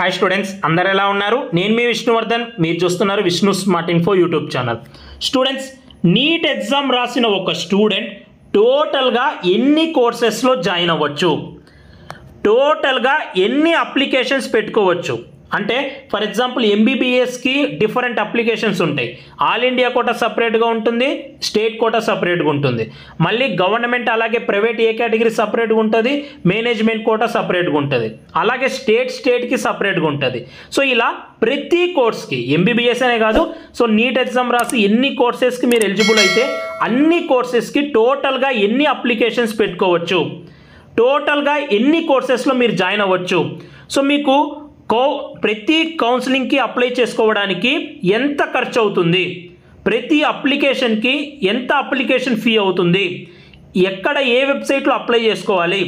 Hi students, అందరు ఎలా ఉన్నారు? నేను మీ విష్ణువర్ధన్, మీరు చూస్తున్నారు Vishnu smart info YouTube channel. Students, NEET exam రాసిన ఒక స్టూడెంట్ టోటల్గా ఎన్ని కోర్సెస్లో జాయిన్ అవ్వచ్చు, టోటల్గా ఎన్ని అప్లికేషన్స్ పెట్టుకోవచ్చు అంటే ఫర్ ఎగ్జాంపుల్ ఎంబీబీఎస్కి డిఫరెంట్ అప్లికేషన్స్ ఉంటాయి. ఆల్ ఇండియా కోటా సపరేట్గా ఉంటుంది, స్టేట్ కోటా సపరేట్గా ఉంటుంది, మళ్ళీ గవర్నమెంట్ అలాగే ప్రైవేట్ ఏ కేటగిరీ సపరేట్గా ఉంటుంది, మేనేజ్మెంట్ కోటా సపరేట్గా ఉంటుంది, అలాగే స్టేట్కి సపరేట్గా ఉంటుంది. సో ఇలా ప్రతి కోర్స్కి ఎంబీబీఎస్ అనే కాదు, సో నీట్ ఎగ్జామ్ రాసి ఎన్ని కోర్సెస్కి మీరు ఎలిజిబుల్ అయితే అన్ని కోర్సెస్కి టోటల్గా ఎన్ని అప్లికేషన్స్ పెట్టుకోవచ్చు, టోటల్గా ఎన్ని కోర్సెస్లో మీరు జాయిన్ అవ్వచ్చు, సో మీకు ప్రతి కౌన్సిలింగ్కి అప్లై చేసుకోవడానికి ఎంత ఖర్చు అవుతుంది, ప్రతి అప్లికేషన్కి ఎంత అప్లికేషన్ ఫీ అవుతుంది, ఎక్కడ ఏ వెబ్సైట్లో అప్లై చేసుకోవాలి,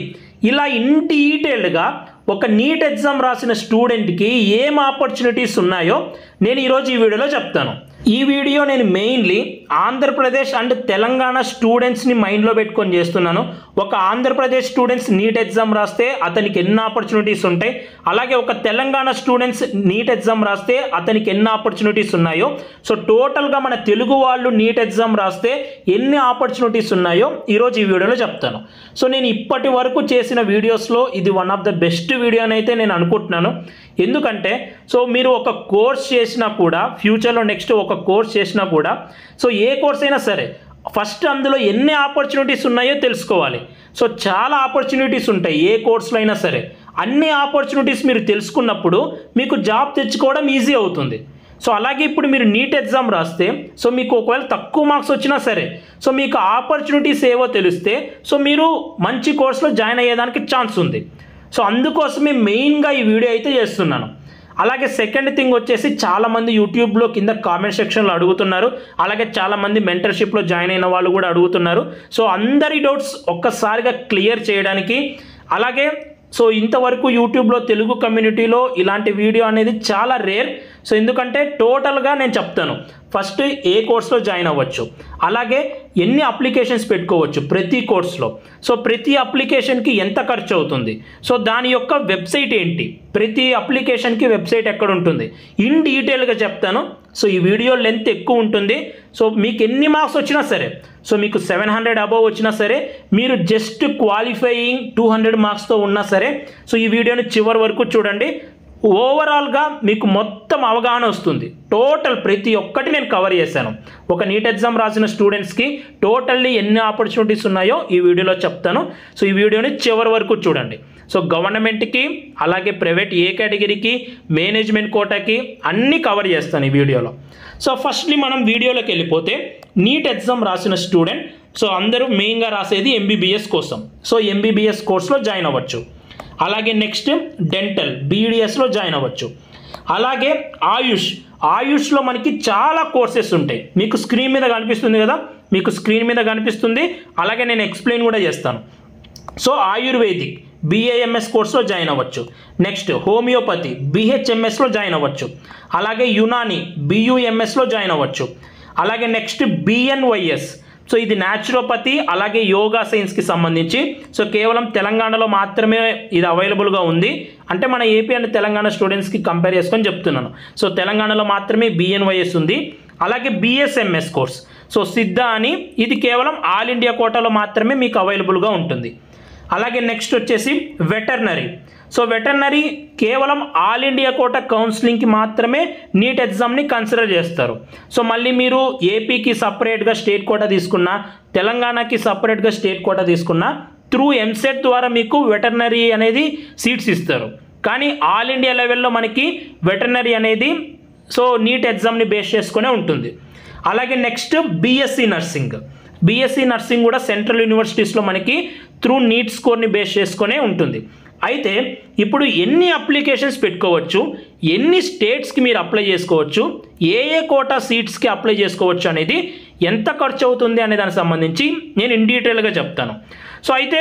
ఇలా ఇన్ డీటెయిల్డ్గా ఒక నీట్ ఎగ్జామ్ రాసిన స్టూడెంట్కి ఏం ఆపర్చునిటీస్ ఉన్నాయో నేను ఈరోజు ఈ వీడియోలో చెప్తాను. ఈ వీడియో నేను మెయిన్లీ ఆంధ్రప్రదేశ్ అండ్ తెలంగాణ స్టూడెంట్స్ని మైండ్లో పెట్టుకొని చేస్తున్నాను. ఒక ఆంధ్రప్రదేశ్ స్టూడెంట్స్ నీట్ ఎగ్జామ్ రాస్తే అతనికి ఎన్ని ఆపర్చునిటీస్ ఉంటాయి, అలాగే ఒక తెలంగాణ స్టూడెంట్స్ నీట్ ఎగ్జామ్ రాస్తే అతనికి ఎన్ని ఆపర్చునిటీస్ ఉన్నాయో, సో టోటల్గా మన తెలుగు వాళ్ళు నీట్ ఎగ్జామ్ రాస్తే ఎన్ని ఆపర్చునిటీస్ ఉన్నాయో ఈరోజు ఈ వీడియోలో చెప్తాను. సో నేను ఇప్పటి వరకు చేసిన వీడియోస్లో ఇది one of the best video అని అయితే నేను అనుకుంటున్నాను. ఎందుకంటే సో మీరు ఒక కోర్స్ చేసినా కూడా ఫ్యూచర్లో నెక్స్ట్ ఒక కోర్స్ చేసినా కూడా సో ఏ కోర్స్ అయినా సరే ఫస్ట్ అందులో ఎన్ని ఆపర్చునిటీస్ ఉన్నాయో తెలుసుకోవాలి. సో చాలా ఆపర్చునిటీస్ ఉంటాయి ఏ కోర్సులో అయినా సరే. అన్ని ఆపర్చునిటీస్ మీరు తెలుసుకున్నప్పుడు మీకు జాబ్ తెచ్చుకోవడం ఈజీ అవుతుంది. సో అలాగే ఇప్పుడు మీరు నీట్ ఎగ్జామ్ రాస్తే సో మీకు ఒకవేళ తక్కువ మార్క్స్ వచ్చినా సరే సో మీకు ఆపర్చునిటీస్ ఏవో తెలిస్తే సో మీరు మంచి కోర్సులో జాయిన్ అయ్యేదానికి ఛాన్స్ ఉంది. సో అందుకోసమే మెయిన్గా ఈ వీడియో అయితే చేస్తున్నాను. అలాగే సెకండ్ థింగ్ వచ్చేసి చాలామంది యూట్యూబ్లో కింద కామెంట్ సెక్షన్లో అడుగుతున్నారు, అలాగే చాలామంది మెంటర్షిప్లో జాయిన్ అయిన వాళ్ళు కూడా అడుగుతున్నారు. సో అందరి డౌట్స్ ఒక్కసారిగా క్లియర్ చేయడానికి, అలాగే సో ఇంతవరకు యూట్యూబ్లో తెలుగు కమ్యూనిటీలో ఇలాంటి వీడియో అనేది చాలా రేర్. సో ఎందుకంటే టోటల్గా నేను చెప్తాను ఫస్ట్ ఏ కోర్స్లో జాయిన్ అవ్వచ్చు, అలాగే ఎన్ని అప్లికేషన్స్ పెట్టుకోవచ్చు ప్రతి కోర్స్లో, సో ప్రతి అప్లికేషన్కి ఎంత ఖర్చు అవుతుంది, సో దాని యొక్క వెబ్సైట్ ఏంటి, ప్రతి అప్లికేషన్కి వెబ్సైట్ ఎక్కడ ఉంటుంది, ఇన్ డీటెయిల్గా చెప్తాను. సో ఈ వీడియో లెంత్ ఎక్కువ ఉంటుంది. సో మీకు ఎన్ని మార్క్స్ వచ్చినా సరే, సో మీకు 700 అబవ్ వచ్చినా సరే, మీరు జస్ట్ క్వాలిఫైయింగ్ 200 మార్క్స్తో ఉన్నా సరే సో ఈ వీడియోని చివరి వరకు చూడండి. ఓవరాల్గా మీకు మొత్తం అవగాహన వస్తుంది. టోటల్ ప్రతి ఒక్కటి నేను కవర్ చేశాను. ఒక నీట్ ఎగ్జామ్ రాసిన స్టూడెంట్స్కి టోటల్లీ ఎన్ని ఆపర్చునిటీస్ ఉన్నాయో ఈ వీడియోలో చెప్తాను. సో ఈ వీడియోని చివరి వరకు చూడండి. సో గవర్నమెంట్కి అలాగే ప్రైవేట్ ఏ కేటగిరీకి మేనేజ్మెంట్ కోటాకి అన్నీ కవర్ చేస్తాను ఈ వీడియోలో. సో ఫస్ట్లీ మనం వీడియోలోకి వెళ్ళిపోతే నీట్ ఎగ్జామ్ రాసిన స్టూడెంట్ సో అందరూ మెయిన్గా రాసేది ఎంబీబీఎస్ కోసం. సో ఎంబీబీఎస్ కోర్స్లో జాయిన్ అవ్వచ్చు, అలాగే నెక్స్ట్ డెంటల్ బీడీఎస్లో జాయిన్ అవ్వచ్చు, అలాగే ఆయుష్లో మనకి చాలా కోర్సెస్ ఉంటాయి. మీకు స్క్రీన్ మీద కనిపిస్తుంది కదా, మీకు స్క్రీన్ మీద కనిపిస్తుంది, అలాగే నేను ఎక్స్ప్లెయిన్ కూడా చేస్తాను. సో ఆయుర్వేదిక్ బిఏఎంఎస్ కోర్స్లో జాయిన్ అవ్వచ్చు, నెక్స్ట్ హోమియోపతి బిహెచ్ఎంఎస్లో జాయిన్ అవ్వచ్చు, అలాగే యునాని బియుఎంఎస్లో జాయిన్ అవ్వచ్చు, అలాగే నెక్స్ట్ బిఎన్వైఎస్ సో ఇది న్యాచురోపతి అలాగే యోగా సైన్స్కి సంబంధించి. సో కేవలం తెలంగాణలో మాత్రమే ఇది అవైలబుల్గా ఉంది, అంటే మన ఏపీ అండ్ తెలంగాణ స్టూడెంట్స్కి కంపేర్ చేసుకొని చెప్తున్నాను. సో తెలంగాణలో మాత్రమే బిఎన్వైఎస్ ఉంది. అలాగే బిఎస్ఎంఎస్ కోర్స్ సో సిద్ధ అని, ఇది కేవలం ఆల్ ఇండియా కోటాలో మాత్రమే మీకు అవైలబుల్గా ఉంటుంది. అలాగే నెక్స్ట్ వచ్చేసి వెటర్నరీ. సో వెటర్నరీ కేవలం ఆల్ ఇండియా కోటా కౌన్సిలింగ్కి మాత్రమే నీట్ ఎగ్జామ్ని కన్సిడర్ చేస్తారు. సో మళ్ళీ మీరు ఏపీకి సపరేట్గా స్టేట్ కోటా తీసుకున్నా, తెలంగాణకి సపరేట్గా స్టేట్ కోటా తీసుకున్నా త్రూ ఎంసెట్ ద్వారా మీకు వెటర్నరీ అనేది సీట్స్ ఇస్తారు. కానీ ఆల్ ఇండియా లెవెల్లో మనకి వెటర్నరీ అనేది సో నీట్ ఎగ్జామ్ని బేస్ చేసుకునే ఉంటుంది. అలాగే నెక్స్ట్ బీఎస్సీ నర్సింగ్ కూడా సెంట్రల్ యూనివర్సిటీస్లో మనకి త్రూ నీట్ స్కోర్ని బేస్ చేసుకునే ఉంటుంది. అయితే ఇప్పుడు ఎన్ని అప్లికేషన్స్ పెట్టుకోవచ్చు, ఎన్ని స్టేట్స్కి మీరు అప్లై చేసుకోవచ్చు, ఏ కోటా సీట్స్కి అప్లై చేసుకోవచ్చు అనేది, ఎంత ఖర్చు అవుతుంది అనే దానికి సంబంధించి నేను ఇన్ డీటెయిల్గా చెప్తాను. సో అయితే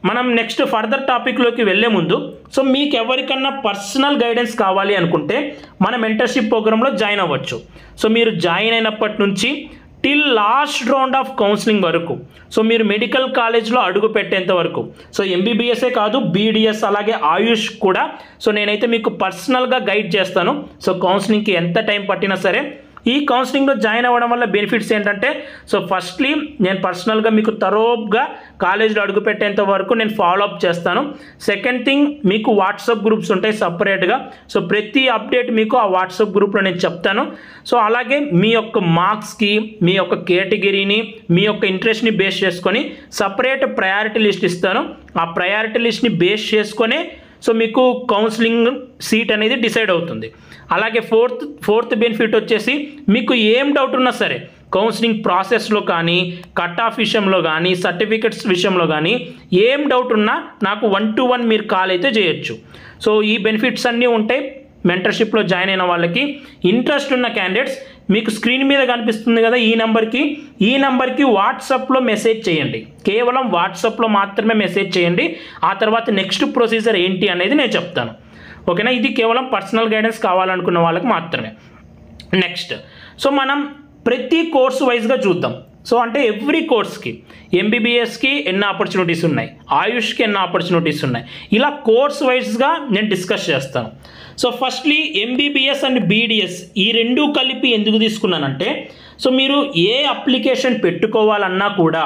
మనం నెక్స్ట్ ఫర్దర్ టాపిక్లోకి వెళ్ళే ముందు సో మీకు ఎవరికన్నా పర్సనల్ గైడెన్స్ కావాలి అనుకుంటే మన మెంటర్షిప్ ప్రోగ్రాంలో జాయిన్ అవ్వచ్చు. సో మీరు జాయిన్ అయినప్పటి నుంచి till last round of counselling వరకు. సో మీరు మెడికల్ కాలేజ్లో అడుగు పెట్టేంత వరకు. సో ఎంబీబీఎస్ఏ కాదు, బీడిఎస్ అలాగే ఆయుష్ కూడా. సో నేనైతే మీకు పర్సనల్గా గైడ్ చేస్తాను. సో కౌన్సిలింగ్కి ఎంత టైం పట్టినా సరే. ఈ కౌన్సిలింగ్లో జాయిన్ అవ్వడం వల్ల బెనిఫిట్స్ ఏంటంటే, సో ఫస్ట్లీ నేను పర్సనల్గా మీకు తరోగా కాలేజ్లో అడుగు పెట్టేంత వరకు నేను ఫాలోఅప్ చేస్తాను. సెకండ్ థింగ్, మీకు వాట్సాప్ గ్రూప్స్ ఉంటాయి సపరేట్గా. సో ప్రతి అప్డేట్ మీకు ఆ వాట్సాప్ గ్రూప్లో నేను చెప్తాను. సో అలాగే మీ యొక్క మార్క్స్కి, మీ యొక్క కేటగిరీని, మీ యొక్క ఇంట్రెస్ట్ని బేస్ చేసుకొని సపరేట్ ప్రయారిటీ లిస్ట్ ఇస్తాను. ఆ ప్రయారిటీ లిస్ట్ని బేస్ చేసుకొని సో మీకు కౌన్సిలింగ్ సీట్ అనేది డిసైడ్ అవుతుంది. అలాగే ఫోర్త్ బెనిఫిట్ వచ్చేసి, మీకు ఏం డౌట్ ఉన్నా సరే కౌన్సిలింగ్ ప్రాసెస్లో కానీ, కట్ ఆఫ్ విషయంలో కానీ, సర్టిఫికెట్స్ విషయంలో కానీ ఏం డౌట్ ఉన్నా నాకు 1-to-1 మీరు కాల్ అయితే చేయొచ్చు. సో ఈ బెనిఫిట్స్ అన్నీ ఉంటాయి మెంటర్షిప్లో జాయిన్ అయిన వాళ్ళకి. ఇంట్రెస్ట్ ఉన్న క్యాండిడేట్స్ మీకు స్క్రీన్ మీద కనిపిస్తుంది కదా ఈ నెంబర్కి వాట్సాప్లో మెసేజ్ చేయండి. కేవలం వాట్సాప్లో మాత్రమే మెసేజ్ చేయండి. ఆ తర్వాత నెక్స్ట్ ప్రొసీజర్ ఏంటి అనేది నేను చెప్తాను. ఓకేనా? ఇది కేవలం పర్సనల్ గైడెన్స్ కావాలనుకున్న వాళ్ళకి మాత్రమే. నెక్స్ట్, సో మనం ప్రతి కోర్సు వైజ్గా చూద్దాం. సో అంటే ఎవ్రీ కోర్స్కి, ఎంబీబీఎస్కి ఎన్ని ఆపర్చునిటీస్ ఉన్నాయి, ఆయుష్కి ఎన్ని ఆపర్చునిటీస్ ఉన్నాయి, ఇలా కోర్స్ వైజ్గా నేను డిస్కస్ చేస్తాను. So firstly MBBS and BDS ఈ రెండు కలిపి ఎందుకు తీసుకున్నానంటే, సో మీరు ఏ అప్లికేషన్ పెట్టుకోవాలన్నా కూడా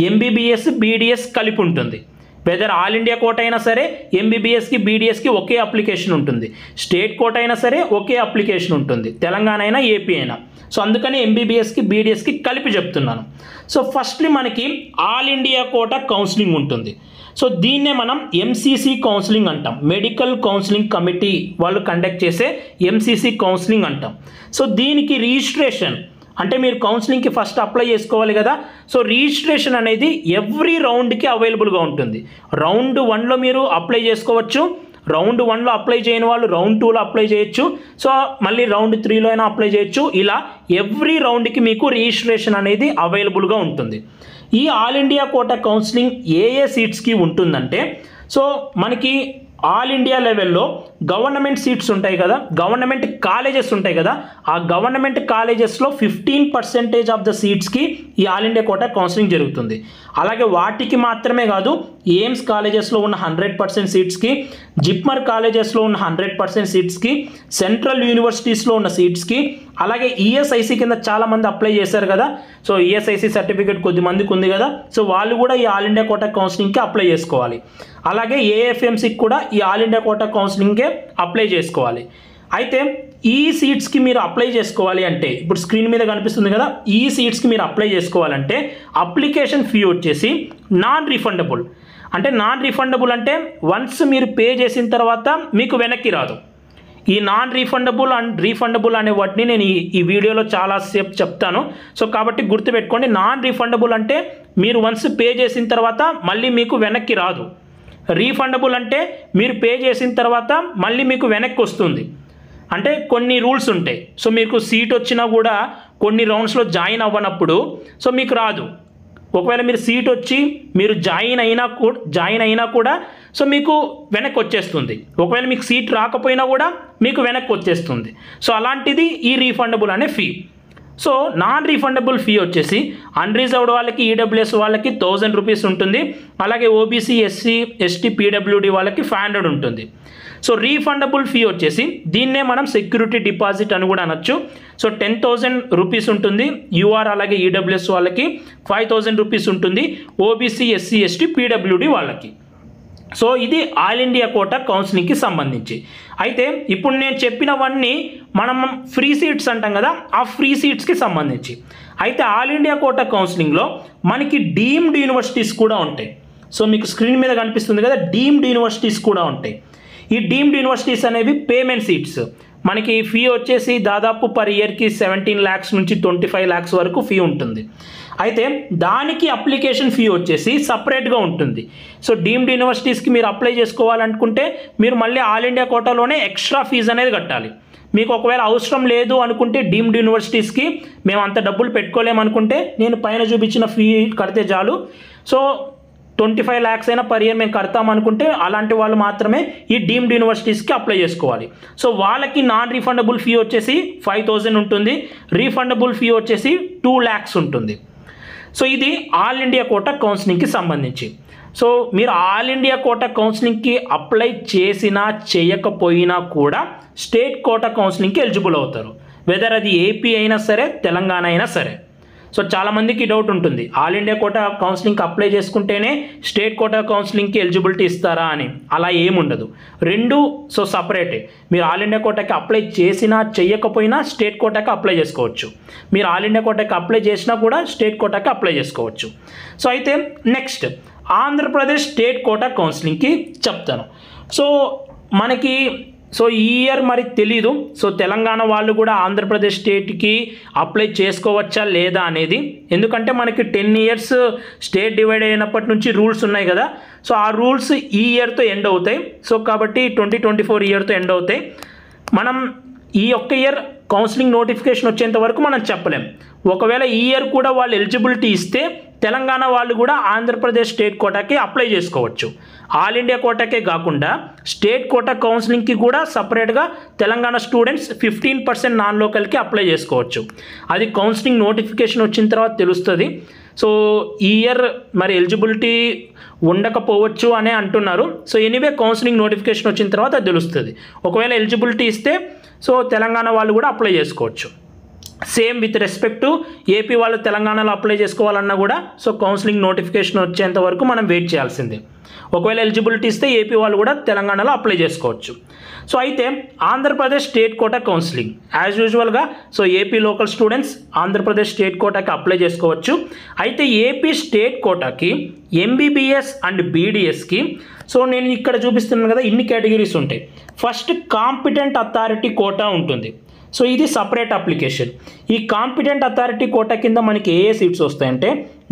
ఎంబీబీఎస్ బీడిఎస్ కలిపి ఉంటుంది. వెదర్ ఆల్ ఇండియా కోట అయినా సరే ఎంబీబీఎస్కి బీడిఎస్కి ఒకే అప్లికేషన్ ఉంటుంది. స్టేట్ కోట అయినా సరే ఒకే అప్లికేషన్ ఉంటుంది, తెలంగాణ అయినా ఏపీ అయినా. సో అందుకని ఎంబీబీఎస్కి బీడిఎస్కి కలిపి చెప్తున్నాను. సో ఫస్ట్లీ మనకి ఆల్ ఇండియా కోట కౌన్సిలింగ్ ఉంటుంది. సో దీన్నే మనం ఎంసీసీ కౌన్సిలింగ్ అంటాం. మెడికల్ కౌన్సిలింగ్ కమిటీ వాళ్ళు కండక్ట్ చేసే ఎంసీసీ కౌన్సిలింగ్ అంటాం. సో దీనికి రిజిస్ట్రేషన్ అంటే మీరు కౌన్సిలింగ్కి ఫస్ట్ అప్లై చేసుకోవాలి కదా. సో రిజిస్ట్రేషన్ అనేది ఎవ్రీ రౌండ్కి అవైలబుల్గా ఉంటుంది. రౌండ్ 1లో మీరు అప్లై చేసుకోవచ్చు. రౌండ్ 1లో అప్లై చేయని వాళ్ళు రౌండ్ 2లో అప్లై చేయొచ్చు. సో మళ్ళీ రౌండ్ 3లో అయినా అప్లై చేయొచ్చు. ఇలా ఎవ్రీ రౌండ్కి మీకు రిజిస్ట్రేషన్ అనేది అవైలబుల్గా ఉంటుంది. ఈ ఆల్ ఇండియా కోటా కౌన్సిలింగ్ ఏ సీట్స్కి ఉంటుందంటే, సో మనకి ఆల్ ఇండియా లెవెల్లో గవర్నమెంట్ సీట్స్ ఉంటాయి కదా, గవర్నమెంట్ కాలేజెస్ ఉంటాయి కదా, ఆ గవర్నమెంట్ కాలేజెస్లో 15% ఆఫ్ ద సీట్స్కి ఈ ఆల్ ఇండియా కోటా కౌన్సిలింగ్ జరుగుతుంది. అలాగే వాటికి మాత్రమే కాదు, ఎయిమ్స్ కాలేజెస్లో ఉన్న 100% సీట్స్కి, జిప్మర్ కాలేజెస్లో ఉన్న 100% సీట్స్కి, సెంట్రల్ యూనివర్సిటీస్లో ఉన్న సీట్స్కి, అలాగే ఈఎస్ఐసి కింద చాలామంది అప్లై చేశారు కదా. సో ఈఎస్ఐసి సర్టిఫికేట్ కొద్దిమందికి ఉంది కదా. సో వాళ్ళు కూడా ఈ ఆల్ ఇండియా కోటా కౌన్సిలింగ్కి అప్లై చేసుకోవాలి. అలాగే ఏఎఫ్ఎంసీకి కూడా ఈ ఆల్ ఇండియా కోటా కౌన్సిలింగ్కే అప్లై చేసుకోవాలి. అయితే ఈ సీట్స్కి మీరు అప్లై చేసుకోవాలి అంటే, ఇప్పుడు స్క్రీన్ మీద కనిపిస్తుంది కదా, ఈ సీట్స్కి మీరు అప్లై చేసుకోవాలంటే అప్లికేషన్ ఫీ వచ్చేసి నాన్ రిఫండబుల్. అంటే నాన్ రిఫండబుల్ అంటే వన్స్ మీరు పే చేసిన తర్వాత మీకు వెనక్కి రాదు. ఈ నాన్ రీఫండబుల్ అండ్ రీఫండబుల్ అనే వాటిని నేను ఈ వీడియోలో చాలాసేపు చెప్తాను. సో కాబట్టి గుర్తుపెట్టుకోండి, నాన్ రీఫండబుల్ అంటే మీరు వన్స్ పే చేసిన తర్వాత మళ్ళీ మీకు వెనక్కి రాదు. రీఫండబుల్ అంటే మీరు పే చేసిన తర్వాత మళ్ళీ మీకు వెనక్కి వస్తుంది. అంటే కొన్ని రూల్స్ ఉంటాయి. సో మీకు సీట్ వచ్చినా కూడా కొన్ని రౌండ్స్లో జాయిన్ అవ్వనప్పుడు సో మీకు రాదు. ఒకవేళ మీరు సీట్ వచ్చి మీరు జాయిన్ అయినా కూడా సో మీకు వెనక్కి వచ్చేస్తుంది. ఒకవేళ మీకు సీట్ రాకపోయినా కూడా మీకు వెనక్కి వచ్చేస్తుంది. సో అలాంటిది ఈ రీఫండబుల్ అనే fee. So non refundable fee వచ్చేసి అన్రిజర్వ్డ్ వాళ్ళకి, ఈడబ్ల్యూఎస్ వాళ్ళకి 1000 రూపీస్ ఉంటుంది. అలాగే ఓబీసీ, ఎస్సీ, ఎస్టీ, పీడబ్ల్యూడి వాళ్ళకి 500 ఉంటుంది. సో రీఫండబుల్ ఫీ వచ్చేసి దీన్నే మనం సెక్యూరిటీ డిపాజిట్ అని కూడా అనొచ్చు. సో 10,000 రూపీస్ ఉంటుంది యూఆర్ అలాగే ఈడబ్ల్యూఎస్ వాళ్ళకి, 5,000 రూపీస్ ఉంటుంది ఓబీసీ, ఎస్సీ, ఎస్టీ, పీడబ్ల్యూడి వాళ్ళకి. సో ఇది ఆల్ ఇండియా కోటా కౌన్సిలింగ్కి సంబంధించి. అయితే ఇప్పుడు నేను చెప్పినవన్నీ మనం ఫ్రీ సీట్స్ అంటాం కదా, ఆ ఫ్రీ సీట్స్కి సంబంధించి. అయితే ఆల్ ఇండియా కోటా కౌన్సిలింగ్లో మనకి డీమ్డ్ యూనివర్సిటీస్ కూడా ఉంటాయి. సో మీకు స్క్రీన్ మీద కనిపిస్తుంది కదా, డీమ్డ్ యూనివర్సిటీస్ కూడా ఉంటాయి. ఈ డీమ్డ్ యూనివర్సిటీస్ అనేవి పేమెంట్ సీట్స్. మనకి ఫీ వచ్చేసి దాదాపు పర్ ఇయర్కి 17 lakhs నుంచి 25 lakhs వరకు ఫీ ఉంటుంది. అయితే దానికి అప్లికేషన్ ఫీ వచ్చేసి సపరేట్గా ఉంటుంది. సో డీమ్డ్ యూనివర్సిటీస్కి మీరు అప్లై చేసుకోవాలనుకుంటే మీరు మళ్ళీ ఆల్ ఇండియా కోటాలోనే ఎక్స్ట్రా ఫీజు అనేది కట్టాలి. మీకు ఒకవేళ అవసరం లేదు అనుకుంటే డీమ్డ్ యూనివర్సిటీస్కి మేము అంత డబ్బులు పెట్టుకోలేమనుకుంటే నేను పైన చూపించిన ఫీ కడితే చాలు. సో 25 lakhs అయినా పర్ ఇయర్ మేము కడతాం అనుకుంటే అలాంటి వాళ్ళు మాత్రమే ఈ డీమ్డ్ యూనివర్సిటీస్కి అప్లై చేసుకోవాలి. సో వాళ్ళకి నాన్ రీఫండబుల్ ఫీ వచ్చేసి 5,000 ఉంటుంది, రీఫండబుల్ ఫీ వచ్చేసి 2 lakhs ఉంటుంది. సో ఇది ఆల్ ఇండియా కోటా కౌన్సిలింగ్కి సంబంధించి. సో మీరు ఆల్ ఇండియా కోటా కౌన్సిలింగ్కి అప్లై చేసినా చేయకపోయినా కూడా స్టేట్ కోటా కౌన్సిలింగ్కి ఎలిజిబుల్ అవుతారు, వెదర్ అది ఏపీ అయినా సరే తెలంగాణ అయినా సరే. సో చాలామందికి డౌట్ ఉంటుంది, ఆల్ ఇండియా కోటా కౌన్సిలింగ్కి అప్లై చేసుకుంటేనే స్టేట్ కోటా కౌన్సిలింగ్కి ఎలిజిబిలిటీ ఇస్తారా అని. అలా ఏముండదు, రెండు సో సపరేటే. మీరు ఆల్ ఇండియా కోటాకి అప్లై చేసినా చేయకపోయినా స్టేట్ కోటాకి అప్లై చేసుకోవచ్చు, మీరు ఆల్ ఇండియా కోటాకి అప్లై చేసినా కూడా స్టేట్ కోటాకి అప్లై చేసుకోవచ్చు. సో అయితే నెక్స్ట్ ఆంధ్రప్రదేశ్ స్టేట్ కోటా కౌన్సిలింగ్కి చెప్తాను. సో మనకి సో ఈ ఇయర్ మరి తెలీదు, సో తెలంగాణ వాళ్ళు కూడా ఆంధ్రప్రదేశ్ స్టేట్కి అప్లై చేసుకోవచ్చా లేదా అనేది. ఎందుకంటే మనకి 10 years స్టేట్ డివైడ్ అయినప్పటి నుంచి రూల్స్ ఉన్నాయి కదా, సో ఆ రూల్స్ ఈ ఇయర్తో ఎండ్ అవుతాయి. సో కాబట్టి 2024 ఇయర్తో ఎండ్ అవుతాయి. మనం ఈ ఒక్క ఇయర్ కౌన్సిలింగ్ నోటిఫికేషన్ వచ్చేంత వరకు మనం చెప్పలేం. ఒకవేళ ఈ ఇయర్ కూడా వాళ్ళు ఎలిజిబిలిటీ ఇస్తే తెలంగాణ వాళ్ళు కూడా ఆంధ్రప్రదేశ్ స్టేట్ కోటాకి అప్లై చేసుకోవచ్చు. ఆల్ ఇండియా కోటాకే కాకుండా స్టేట్ కోటా కౌన్సిలింగ్కి కూడా సపరేట్గా తెలంగాణ స్టూడెంట్స్ 15% నాన్ లోకల్కి అప్లై చేసుకోవచ్చు. అది కౌన్సిలింగ్ నోటిఫికేషన్ వచ్చిన తర్వాత తెలుస్తుంది. సో ఈ ఇయర్ మరి ఎలిజిబిలిటీ ఉండకపోవచ్చు అనే అంటున్నారు. సో ఎనీవే కౌన్సిలింగ్ నోటిఫికేషన్ వచ్చిన తర్వాత అది తెలుస్తుంది. ఒకవేళ ఎలిజిబిలిటీ ఇస్తే సో తెలంగాణ వాళ్ళు కూడా అప్లై చేసుకోవచ్చు. Same with respect to AP వాళ్ళు తెలంగాణలో అప్లై చేసుకోవాలన్నా కూడా సో కౌన్సిలింగ్ నోటిఫికేషన్ వచ్చేంత వరకు మనం వెయిట్ చేయాల్సిందే. ఒకవేళ ఎలిజిబిలిటీ ఇస్తే ఏపీ వాళ్ళు కూడా తెలంగాణలో అప్లై చేసుకోవచ్చు. సో అయితే Andhra Pradesh state quota counselling as యూజువల్గా so AP local students Andhra Pradesh state కోటాకి అప్లై చేసుకోవచ్చు. అయితే ఏపీ స్టేట్ కోటాకి ఎంబీబీఎస్ అండ్ బీడీఎస్కి సో నేను ఇక్కడ చూపిస్తున్నాను కదా, ఇన్ని కేటగిరీస్ ఉంటాయి. ఫస్ట్ కాంపిటెంట్ అథారిటీ కోటా ఉంటుంది. సో ఇది సపరేట్ అప్లికేషన్. ఈ కాంపిటెంట్ అథారిటీ కోటా కింద మనకి ఏ సీట్స్ వస్తాయంటే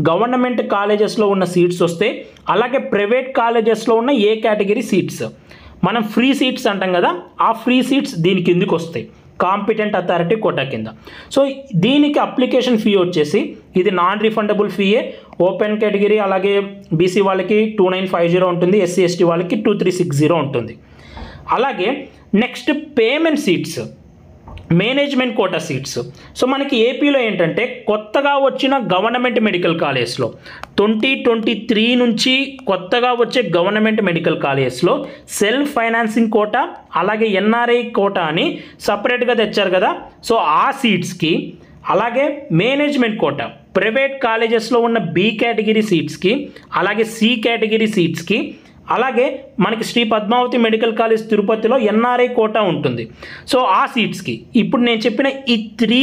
గవర్నమెంట్ కాలేజెస్లో ఉన్న సీట్స్ వస్తాయి, అలాగే ప్రైవేట్ కాలేజెస్లో ఉన్న ఏ కేటగిరీ సీట్స్, మనం ఫ్రీ సీట్స్ అంటాం కదా, ఆ ఫ్రీ సీట్స్ దీని కిందికి వస్తాయి కాంపిటెంట్ అథారిటీ కోటా కింద. సో దీనికి అప్లికేషన్ ఫీ వచ్చేసి ఇది నాన్ రిఫండబుల్ ఫీయే. ఓపెన్ కేటగిరీ అలాగే బీసీ వాళ్ళకి 2950 ఉంటుంది, ఎస్సీ ఎస్టీ వాళ్ళకి 2360 ఉంటుంది. అలాగే next payment seats, management quota seats. So మనకి ఏపీలో ఏంటంటే కొత్తగా వచ్చిన గవర్నమెంట్ మెడికల్ కాలేజ్లో 2023 నుంచి కొత్తగా వచ్చే గవర్నమెంట్ మెడికల్ కాలేజ్లో సెల్ఫ్ ఫైనాన్సింగ్ కోటా అలాగే ఎన్ఆర్ఐ కోటా అని సపరేట్గా తెచ్చారు కదా, సో ఆ సీట్స్కి అలాగే మేనేజ్మెంట్ కోటా ప్రైవేట్ కాలేజెస్లో ఉన్న బి కేటగిరీ సీట్స్కి అలాగే సి కేటగిరీ సీట్స్కి అలాగే మనకి శ్రీ పద్మావతి మెడికల్ కాలేజ్ తిరుపతిలో ఎన్ఆర్ఐ కోటా ఉంటుంది. సో ఆ సీట్స్కి ఇప్పుడు నేను చెప్పిన ఈ 3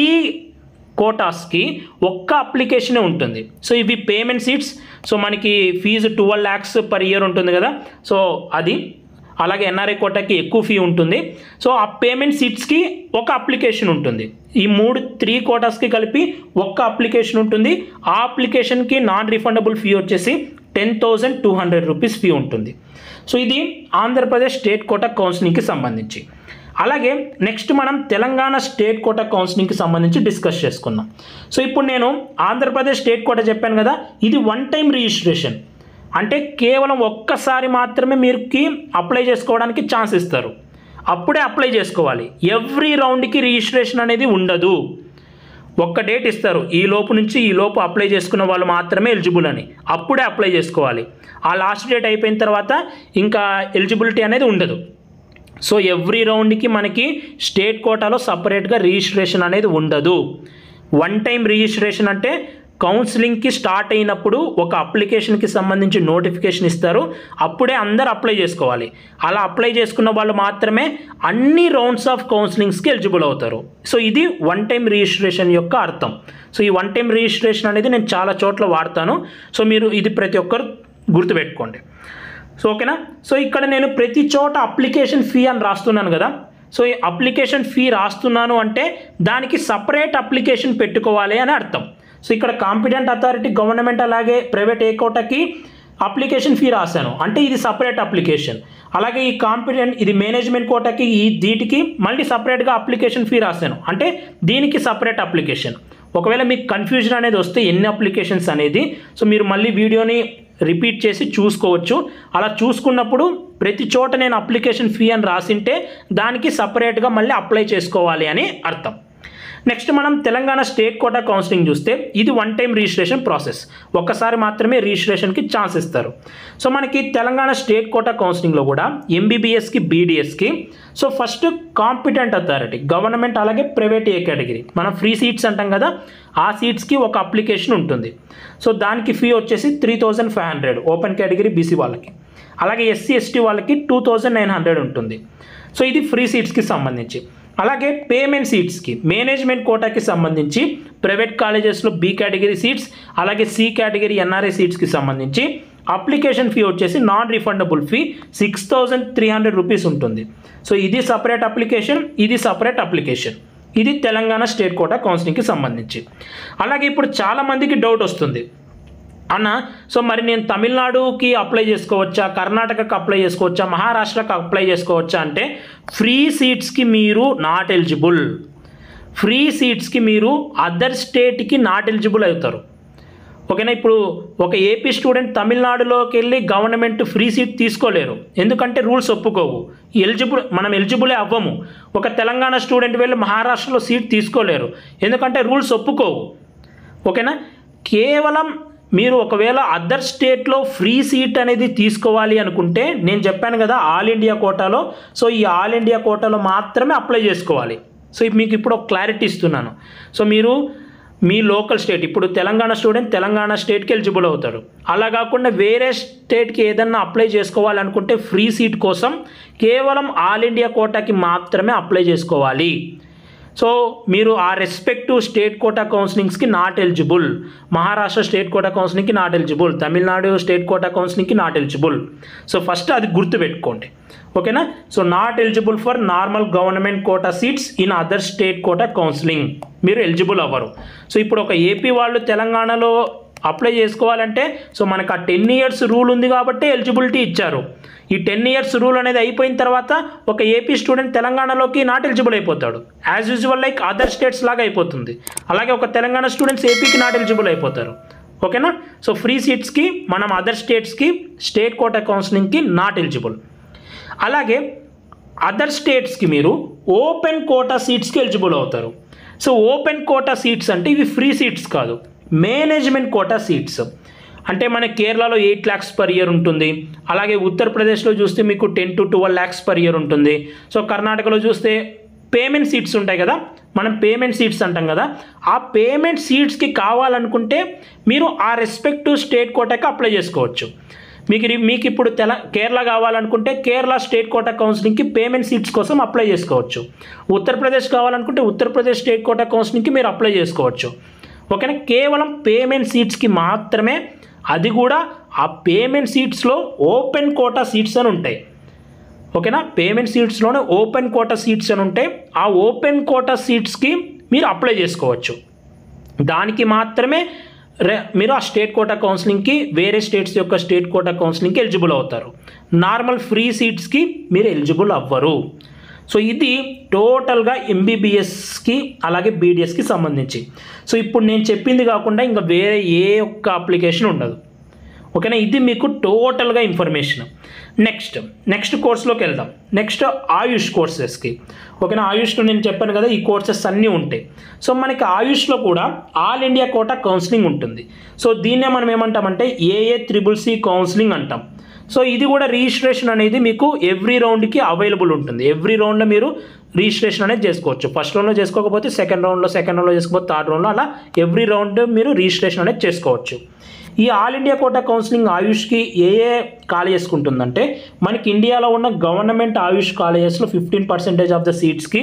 కోటాస్కి ఒక్క అప్లికేషనే ఉంటుంది. సో ఇవి పేమెంట్ సీట్స్. సో మనకి ఫీజు 12 lakhs per year ఉంటుంది కదా, సో అది. అలాగే ఎన్ఆర్ఐ కోటాకి ఎక్కువ ఫీ ఉంటుంది. సో ఆ పేమెంట్ సీట్స్కి ఒక అప్లికేషన్ ఉంటుంది. ఈ 3 కోటాస్కి కలిపి ఒక్క అప్లికేషన్ ఉంటుంది. ఆ అప్లికేషన్కి నాన్ రిఫండబుల్ ఫీ వచ్చేసి 10,200 రూపీస్ ఫీ ఉంటుంది. సో ఇది ఆంధ్రప్రదేశ్ స్టేట్ కోటా కౌన్సిలింగ్కి సంబంధించి. అలాగే నెక్స్ట్ మనం తెలంగాణ స్టేట్ కోటా కౌన్సిలింగ్కి సంబంధించి డిస్కస్ చేసుకుందాం. సో ఇప్పుడు నేను ఆంధ్రప్రదేశ్ స్టేట్ కోటా చెప్పాను కదా, ఇది 1 time రిజిస్ట్రేషన్. అంటే కేవలం ఒక్కసారి మాత్రమే మీరుకి అప్లై చేసుకోవడానికి ఛాన్స్ ఇస్తారు, అప్పుడే అప్లై చేసుకోవాలి. ఎవ్రీ రౌండ్కి రిజిస్ట్రేషన్ అనేది ఉండదు. ఒక్క డేట్ ఇస్తారు, ఈ లోపు నుంచి ఈ లోపు అప్లై చేసుకున్న వాళ్ళు మాత్రమే ఎలిజిబుల్ అని, అప్పుడే అప్లై చేసుకోవాలి. ఆ లాస్ట్ డేట్ అయిపోయిన తర్వాత ఇంకా ఎలిజిబిలిటీ అనేది ఉండదు. సో ఎవ్రీ రౌండ్కి మనకి స్టేట్ కోటాలో సపరేట్గా రిజిస్ట్రేషన్ అనేది ఉండదు. 1 time రిజిస్ట్రేషన్ అంటే కౌన్సిలింగ్కి స్టార్ట్ అయినప్పుడు ఒక అప్లికేషన్కి సంబంధించి నోటిఫికేషన్ ఇస్తారు, అప్పుడే అందరు అప్లై చేసుకోవాలి. అలా అప్లై చేసుకున్న వాళ్ళు మాత్రమే అన్ని రౌండ్స్ ఆఫ్ కౌన్సిలింగ్స్కి ఎలిజిబుల్ అవుతారు. సో ఇది 1 time రిజిస్ట్రేషన్ యొక్క అర్థం. సో ఈ 1 time రిజిస్ట్రేషన్ అనేది నేను చాలా చోట్ల వాడతాను. సో మీరు ఇది ప్రతి ఒక్కరు గుర్తుపెట్టుకోండి. సో ఓకేనా. సో ఇక్కడ నేను ప్రతి చోట అప్లికేషన్ ఫీ అని రాస్తున్నాను కదా, సో ఈ అప్లికేషన్ ఫీ రాస్తున్నాను అంటే దానికి సపరేట్ అప్లికేషన్ పెట్టుకోవాలి అని అర్థం. సో ఇక్కడ కాంపిటెంట్ అథారిటీ గవర్నమెంట్ అలాగే ప్రైవేట్ ఏ కోటాకి అప్లికేషన్ ఫీ రాశాను అంటే ఇది సపరేట్ అప్లికేషన్. అలాగే ఈ కాంపిటెంట్ ఇది మేనేజ్మెంట్ కోటాకి దీటికి మళ్ళీ సపరేట్గా అప్లికేషన్ ఫీ రాశాను అంటే దీనికి సపరేట్ అప్లికేషన్. ఒకవేళ మీకు కన్ఫ్యూజన్ అనేది వస్తే ఎన్ని అప్లికేషన్స్ అనేది, సో మీరు మళ్ళీ వీడియోని రిపీట్ చేసి చూసుకోవచ్చు. అలా చూసుకున్నప్పుడు ప్రతి చోట నేను అప్లికేషన్ ఫీ అని రాసింటే దానికి సపరేట్గా మళ్ళీ అప్లై చేసుకోవాలి అని అర్థం. నెక్స్ట్ మనం తెలంగాణ స్టేట్ కోటా కౌన్సిలింగ్ చూస్తే ఇది వన్ టైం రిజిస్ట్రేషన్ ప్రాసెస్, ఒక్కసారి మాత్రమే రిజిస్ట్రేషన్కి ఛాన్స్ ఇస్తారు. సో మనకి తెలంగాణ స్టేట్ కోటా కౌన్సిలింగ్లో కూడా ఎంబీబీఎస్కి బీడీఎస్కి so first competent authority government అలాగే ప్రైవేట్ ఏ కేటగిరీ మనం ఫ్రీ సీట్స్ అంటాం కదా, ఆ సీట్స్కి ఒక అప్లికేషన్ ఉంటుంది. సో దానికి ఫీ వచ్చేసి 3500 ఓపెన్ కేటగిరీ బీసీ వాళ్ళకి, అలాగే ఎస్సీ ఎస్టీ వాళ్ళకి 2900 ఉంటుంది. సో ఇది ఫ్రీ సీట్స్కి సంబంధించి. అలాగే పేమెంట్ సీట్స్కి మేనేజ్మెంట్ కోటాకి సంబంధించి ప్రైవేట్ కాలేజెస్లో బి కేటగిరీ సీట్స్ అలాగే సి కేటగిరీ ఎన్ఆర్ఐ సీట్స్కి సంబంధించి అప్లికేషన్ ఫీ వచ్చేసి నాన్ రిఫండబుల్ ఫీ 6300 రూపీస్ ఉంటుంది. సో ఇది సపరేట్ అప్లికేషన్, ఇది సపరేట్ అప్లికేషన్. ఇది తెలంగాణ స్టేట్ కోటా కౌన్సిలింగ్కి సంబంధించి. అలాగే ఇప్పుడు చాలామందికి డౌట్ వస్తుంది, అన్న సో మరి నేను తమిళనాడుకి అప్లై చేసుకోవచ్చా, కర్ణాటకకి అప్లై చేసుకోవచ్చా, మహారాష్ట్రకి అప్లై చేసుకోవచ్చా అంటే ఫ్రీ సీట్స్కి మీరు నాట్ ఎలిజిబుల్. ఫ్రీ సీట్స్కి మీరు అదర్ స్టేట్కి నాట్ ఎలిజిబుల్ అవుతారు. ఓకేనా. ఇప్పుడు ఒక ఏపీ స్టూడెంట్ తమిళనాడులోకి వెళ్ళి గవర్నమెంట్ ఫ్రీ సీట్ తీసుకోలేరు, ఎందుకంటే రూల్స్ ఒప్పుకోవు, మనం ఎలిజిబులే అవ్వము. ఒక తెలంగాణ స్టూడెంట్ వెళ్ళి మహారాష్ట్రలో సీట్ తీసుకోలేరు, ఎందుకంటే రూల్స్ ఒప్పుకోవు. ఓకేనా. కేవలం మీరు ఒకవేళ అదర్ స్టేట్లో ఫ్రీ సీట్ అనేది తీసుకోవాలి అనుకుంటే నేను చెప్పాను కదా ఆల్ ఇండియా కోటాలో, సో ఈ ఆల్ ఇండియా కోటాలో మాత్రమే అప్లై చేసుకోవాలి. సో మీకు ఇప్పుడు ఒక క్లారిటీ ఇస్తున్నాను. సో మీరు మీ లోకల్ స్టేట్, ఇప్పుడు తెలంగాణ స్టూడెంట్ తెలంగాణ స్టేట్కి ఎలిజిబుల్ అవుతాడు, అలా కాకుండా వేరే స్టేట్కి ఏదన్నా అప్లై చేసుకోవాలనుకుంటే ఫ్రీ సీట్ కోసం కేవలం ఆల్ ఇండియా కోటాకి మాత్రమే అప్లై చేసుకోవాలి. సో మీరు ఆ రెస్పెక్టివ్ స్టేట్ కోటా కౌన్సిలింగ్స్కి not eligible, Maharashtra state quota కౌన్సిలింగ్కి not eligible, Tamil Nadu state quota కౌన్సిలింగ్కి నాట్ ఎలిజిబుల్. సో ఫస్ట్ అది గుర్తుపెట్టుకోండి. ఓకేనా. So not eligible for normal government quota seats in other state quota counselling, మీరు ఎలిజిబుల్ అవ్వరు. సో ఇప్పుడు ఒక ఏపీ వాళ్ళు తెలంగాణలో అప్లై చేసుకోవాలంటే సో మనకు ఆ 10 years రూల్ ఉంది కాబట్టి ఎలిజిబిలిటీ ఇచ్చారు. ఈ 10 years రూల్ అనేది అయిపోయిన తర్వాత ఒక ఏపీ స్టూడెంట్ తెలంగాణలోకి నాట్ ఎలిజిబుల్ అయిపోతాడు, as usual like other states లాగా అయిపోతుంది. అలాగే ఒక తెలంగాణ స్టూడెంట్స్ ఏపీకి నాట్ ఎలిజిబుల్ అయిపోతారు. ఓకేనా. సో ఫ్రీ సీట్స్కి మనం అదర్ స్టేట్స్కి స్టేట్ కోటా కౌన్సిలింగ్కి నాట్ ఎలిజిబుల్. అలాగే అదర్ స్టేట్స్కి మీరు ఓపెన్ కోటా సీట్స్కి ఎలిజిబుల్ అవుతారు. సో ఓపెన్ కోటా సీట్స్ అంటే ఇవి ఫ్రీ సీట్స్ కాదు, మేనేజ్మెంట్ కోటా సీట్స్. అంటే మన కేరళలో 8 lakhs per year ఉంటుంది, అలాగే ఉత్తరప్రదేశ్లో చూస్తే మీకు 10 to 12 lakhs per year ఉంటుంది. సో కర్ణాటకలో చూస్తే పేమెంట్ సీట్స్ ఉంటాయి కదా, మనం పేమెంట్ సీట్స్ అంటాం కదా, ఆ పేమెంట్ సీట్స్కి కావాలనుకుంటే మీరు ఆ రెస్పెక్టివ్ స్టేట్ కోటాకి అప్లై చేసుకోవచ్చు. మీకు ఇప్పుడు కేరళ కావాలనుకుంటే కేరళ స్టేట్ కోటా కౌన్సిలింగ్కి పేమెంట్ సీట్స్ కోసం అప్లై చేసుకోవచ్చు. ఉత్తరప్రదేశ్ కావాలనుకుంటే ఉత్తరప్రదేశ్ స్టేట్ కోటా కౌన్సిలింగ్కి మీరు అప్లై చేసుకోవచ్చు. ఓకేనా. కేవలం పేమెంట్ సీట్స్కి మాత్రమే, అది కూడా ఆ పేమెంట్ సీట్స్లో ఓపెన్ కోటా సీట్స్ అని ఉంటాయి. ఓకేనా. పేమెంట్ సీట్స్లోనే ఓపెన్ కోటా సీట్స్ అని ఉంటాయి, ఆ ఓపెన్ కోటా సీట్స్కి మీరు అప్లై చేసుకోవచ్చు. దానికి మాత్రమే మీరు ఆ స్టేట్ కోటా కౌన్సిలింగ్కి వేరే స్టేట్స్ యొక్క స్టేట్ కోటా కౌన్సిలింగ్కి ఎలిజిబుల్ అవుతారు. నార్మల్ ఫ్రీ సీట్స్కి మీరు ఎలిజిబుల్ అవ్వరు. సో ఇది టోటల్గా ఎంబీబీఎస్కి అలాగే బీడీఎస్కి సంబంధించి. సో ఇప్పుడు నేను చెప్పింది కాకుండా ఇంకా వేరే ఏ ఒక్క అప్లికేషన్ ఉండదు. ఓకేనా. ఇది మీకు టోటల్గా ఇన్ఫర్మేషన్. నెక్స్ట్ కోర్స్లోకి వెళ్దాం. నెక్స్ట్ ఆయుష్ కోర్సెస్కి. ఓకేనా. ఆయుష్లో నేను చెప్పాను కదా ఈ కోర్సెస్ అన్నీ ఉంటాయి. సో మనకి ఆయుష్లో కూడా ఆల్ ఇండియా కోటా కౌన్సిలింగ్ ఉంటుంది. సో దీన్నే మనం ఏమంటామంటే AACCC కౌన్సిలింగ్ అంటాం. సో ఇది కూడా రిజిస్ట్రేషన్ అనేది మీకు ఎవ్రీ రౌండ్కి అవైలబుల్ ఉంటుంది. ఎవ్రీ రౌండ్లో మీరు రిజిస్ట్రేషన్ అనేది చేసుకోవచ్చు. ఫస్ట్ రౌండ్లో చేసుకోకపోతే సెకండ్ రౌండ్లో చేసుకోకపోతే థర్డ్ రౌండ్లో, అలా ఎవ్రీ రౌండ్ మీరు రిజిస్ట్రేషన్ అనేది చేసుకోవచ్చు. ఈ ఆల్ ఇండియా కోటా కౌన్సిలింగ్ ఆయుష్కి ఏ కాలేజెస్కి ఉంటుందంటే మనకి ఇండియాలో ఉన్న గవర్నమెంట్ ఆయుష్ కాలేజెస్లో 15% ఆఫ్ ద సీట్స్కి,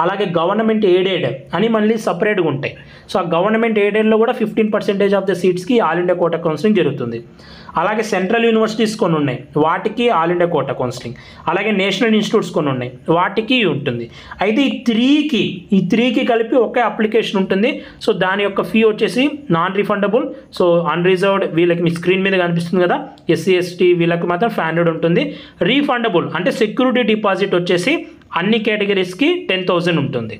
అలాగే గవర్నమెంట్ ఎయిడెడ్ అని మళ్ళీ సపరేట్గా ఉంటాయి. సో ఆ గవర్నమెంట్ ఎయిడెడ్లో కూడా 15% ఆఫ్ ద సీట్స్కి ఆల్ ఇండియా కోటా కౌన్సిలింగ్ జరుగుతుంది. అలాగే సెంట్రల్ యూనివర్సిటీస్ కొన్ని ఉన్నాయి, వాటికి ఆల్ ఇండియా కోటా కౌన్సిలింగ్. అలాగే నేషనల్ ఇన్స్టిట్యూట్స్ కొన్ని ఉన్నాయి, వాటికి ఉంటుంది. అయితే ఈ త్రీకి కలిపి ఒకే అప్లికేషన్ ఉంటుంది. సో దాని యొక్క ఫీ వచ్చేసి నాన్ రిఫండబుల్. సో అన్రిజర్వ్డ్ వీళ్ళకి మీ స్క్రీన్ మీద కనిపిస్తుంది కదా, SC ST వీళ్ళకి మాత్రం 500 ఉంటుంది. రీఫండబుల్ అంటే సెక్యూరిటీ డిపాజిట్ వచ్చేసి అన్ని కేటగిరీస్కి 10,000 ఉంటుంది.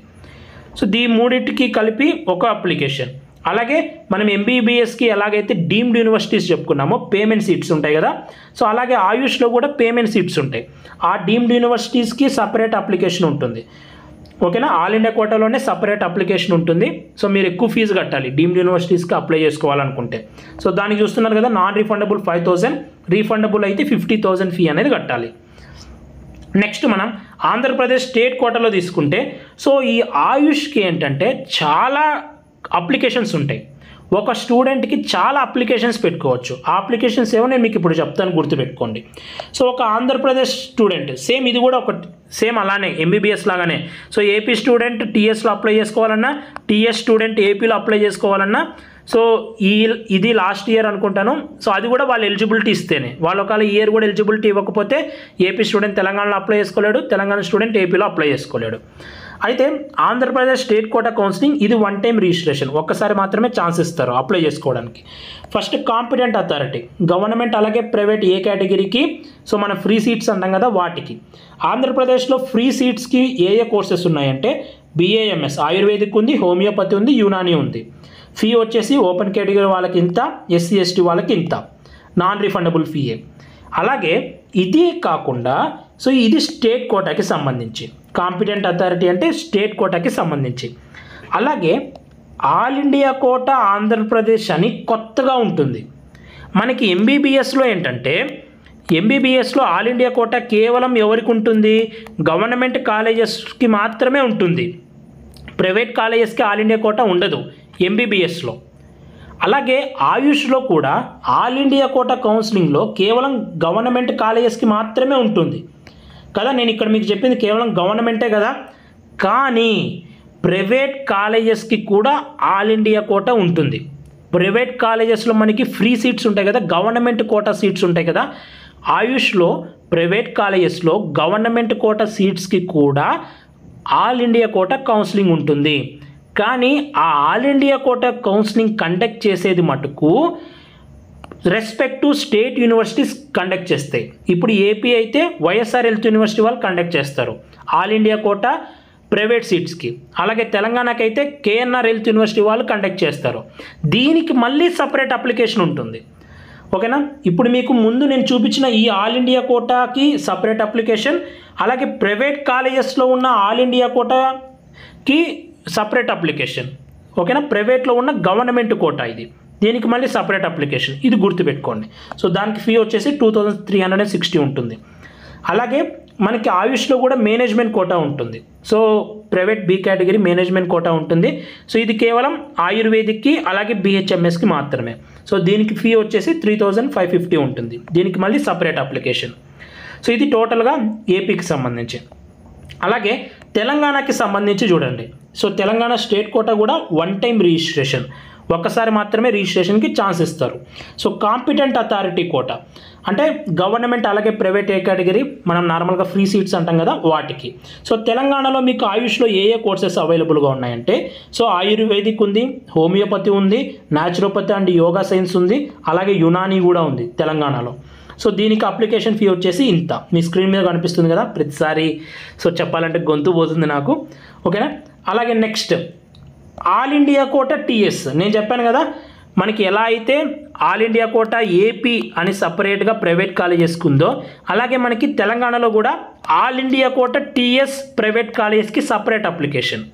సో మూడింటికి కలిపి ఒక అప్లికేషన్. అలాగే మనం ఎంబీబీఎస్కి ఎలాగైతే డీమ్డ్ యూనివర్సిటీస్ చెప్పుకున్నామో పేమెంట్ సీట్స్ ఉంటాయి కదా, సో అలాగే ఆయుష్లో కూడా పేమెంట్ సీట్స్ ఉంటాయి. ఆ డీమ్డ్ యూనివర్సిటీస్కి సపరేట్ అప్లికేషన్ ఉంటుంది. ఓకేనా, ఆల్ ఇండియా కోటాలోనే సపరేట్ అప్లికేషన్ ఉంటుంది. సో మీరు ఎక్కువ ఫీజు కట్టాలి డీమ్డ్ యూనివర్సిటీస్కి అప్లై చేసుకోవాలనుకుంటే. సో దానికి చూస్తున్నారు కదా, నాన్ రీఫండబుల్ 5,000, రీఫండబుల్ అయితే 50,000 ఫీ అనేది కట్టాలి. నెక్స్ట్ మనం ఆంధ్రప్రదేశ్ స్టేట్ కోటాలో తీసుకుంటే, సో ఈ ఆయుష్కి ఏంటంటే చాలా అప్లికేషన్స్ ఉంటాయి. ఒక స్టూడెంట్కి చాలా అప్లికేషన్స్ పెట్టుకోవచ్చు. ఆ అప్లికేషన్స్ ఏమో నేను మీకు ఇప్పుడు చెప్తాను, గుర్తుపెట్టుకోండి. సో ఒక ఆంధ్రప్రదేశ్ స్టూడెంట్ సేమ్ ఇది కూడా ఒక సేమ్ అలానే ఎంబీబీఎస్ లాగానే. సో ఏపీ స్టూడెంట్ టీఎస్లో అప్లై చేసుకోవాలన్నా, టీఎస్ స్టూడెంట్ ఏపీలో అప్లై చేసుకోవాలన్నా, సో ఇది లాస్ట్ ఇయర్ అనుకుంటాను. సో అది కూడా వాళ్ళు ఎలిజిబిలిటీ ఇస్తేనే, వాళ్ళు ఒకవేళ ఇయర్ కూడా ఎలిజిబిలిటీ ఇవ్వకపోతే ఏపీ స్టూడెంట్ తెలంగాణలో అప్లై చేసుకోలేడు, తెలంగాణ స్టూడెంట్ ఏపీలో అప్లై చేసుకోలేడు. అయితే ఆంధ్రప్రదేశ్ స్టేట్ కోటా కౌన్సిలింగ్ ఇది 1 టైం రిజిస్ట్రేషన్, ఒక్కసారి మాత్రమే ఛాన్స్ ఇస్తారు అప్లై చేసుకోవడానికి. ఫస్ట్ కాంపిటెంట్ అథారిటీ, గవర్నమెంట్ అలాగే ప్రైవేట్ ఏ కేటగిరీకి, సో మన ఫ్రీ సీట్స్ అంటాం కదా వాటికి. ఆంధ్రప్రదేశ్లో ఫ్రీ సీట్స్కి ఏ కోర్సెస్ ఉన్నాయంటే BAMS ఆయుర్వేదిక్ ఉంది, హోమియోపతి ఉంది, యునానీ ఉంది. ఫీ వచ్చేసి ఓపెన్ కేటగిరీ వాళ్ళకి ఇంత, SC ST వాళ్ళకి ఇంత, నాన్ రిఫండబుల్ ఫీయే. అలాగే ఇది కాకుండా సో ఇది స్టేట్ కోటాకి సంబంధించి, కాంపిటెంట్ అథారిటీ అంటే స్టేట్ కోటాకి సంబంధించి. అలాగే ఆల్ ఇండియా కోటా ఆంధ్రప్రదేశ్ అని కొత్తగా ఉంటుంది. మనకి ఎంబీబీఎస్లో ఏంటంటే, ఎంబీబీఎస్లో ఆల్ ఇండియా కోటా కేవలం ఎవరికి ఉంటుంది, గవర్నమెంట్ కాలేజెస్కి మాత్రమే ఉంటుంది. ప్రైవేట్ కాలేజెస్కి ఆల్ ఇండియా కోటా ఉండదు ఎంబీబీఎస్లో. అలాగే ఆయుష్లో కూడా ఆల్ ఇండియా కోటా కౌన్సిలింగ్లో కేవలం గవర్నమెంట్ కాలేజెస్కి మాత్రమే ఉంటుంది కదా. నేను ఇక్కడ మీకు చెప్పింది కేవలం గవర్నమెంటే కదా, కానీ ప్రైవేట్ కాలేజెస్కి కూడా ఆల్ ఇండియా కోటా ఉంటుంది. ప్రైవేట్ కాలేజెస్లో మనకి ఫ్రీ సీట్స్ ఉంటాయి కదా, గవర్నమెంట్ కోటా సీట్స్ ఉంటాయి కదా. ఆయుష్లో ప్రైవేట్ కాలేజెస్లో గవర్నమెంట్ కోటా సీట్స్కి కూడా ఆల్ ఇండియా కోటా కౌన్సిలింగ్ ఉంటుంది. కానీ ఆ all India quota counselling conduct చేసేది మటుకు రెస్పెక్టివ్ స్టేట్ యూనివర్సిటీస్ కండక్ట్ చేస్తాయి. ఇప్పుడు ఏపీ అయితే వైఎస్ఆర్ హెల్త్ యూనివర్సిటీ వాళ్ళు కండక్ట్ చేస్తారు ఆల్ ఇండియా కోటా ప్రైవేట్ సీట్స్కి. అలాగే తెలంగాణకి అయితే KNR హెల్త్ యూనివర్సిటీ వాళ్ళు కండక్ట్ చేస్తారు. దీనికి మళ్ళీ సపరేట్ అప్లికేషన్ ఉంటుంది. ఓకేనా, ఇప్పుడు మీకు ముందు నేను చూపించిన ఈ ఆల్ ఇండియా కోటాకి సపరేట్ అప్లికేషన్, అలాగే ప్రైవేట్ కాలేజెస్లో ఉన్న ఆల్ ఇండియా కోటాకి సపరేట్ అప్లికేషన్. ఓకేనా, ప్రైవేట్లో ఉన్న గవర్నమెంట్ కోటా ఇది, దీనికి మళ్ళీ సపరేట్ అప్లికేషన్, ఇది గుర్తుపెట్టుకోండి. సో దానికి ఫీ వచ్చేసి 2360 ఉంటుంది. అలాగే మనకి ఆయుష్లో కూడా మేనేజ్మెంట్ కోటా ఉంటుంది. So private B category management quota ఉంటుంది. సో ఇది కేవలం ఆయుర్వేదిక్కి అలాగే BHMSకి మాత్రమే. సో దీనికి ఫీ వచ్చేసి 3550 ఉంటుంది, దీనికి మళ్ళీ సపరేట్ అప్లికేషన్. సో ఇది టోటల్గా ఏపీకి సంబంధించి. అలాగే తెలంగాణకి సంబంధించి చూడండి, సో తెలంగాణ స్టేట్ కోటా కూడా 1 టైం రిజిస్ట్రేషన్, ఒక్కసారి మాత్రమే రిజిస్ట్రేషన్కి ఛాన్స్ ఇస్తారు. సో కాంపిటెంట్ అథారిటీ కోటా అంటే గవర్నమెంట్ అలాగే ప్రైవేట్ ఏ కేటగిరీ, మనం నార్మల్గా ఫ్రీ సీట్స్ అంటాం కదా వాటికి. సో తెలంగాణలో మీకు ఆయుష్లో ఏ కోర్సెస్ అవైలబుల్గా ఉన్నాయంటే, సో ఆయుర్వేదిక్ ఉంది, హోమియోపతి ఉంది, న్యాచురోపతి అండ్ యోగా సైన్స్ ఉంది, అలాగే యునానీ కూడా ఉంది తెలంగాణలో. సో దీనికి అప్లికేషన్ ఫీ వచ్చేసి ఇంత, మీ స్క్రీన్ మీద కనిపిస్తుంది కదా ప్రతిసారి. సో చెప్పాలంటే గొంతు పోతుంది నాకు. ఓకేనా, అలాగే next all India quota TS, నేను చెప్పాను కదా మనకి ఎలా అయితే ఆల్ ఇండియా కోటా ఏపీ అని సపరేట్గా ప్రైవేట్ కాలేజెస్కి ఉందో, అలాగే మనకి తెలంగాణలో కూడా all India quota TS private కాలేజెస్కి సపరేట్ అప్లికేషన్.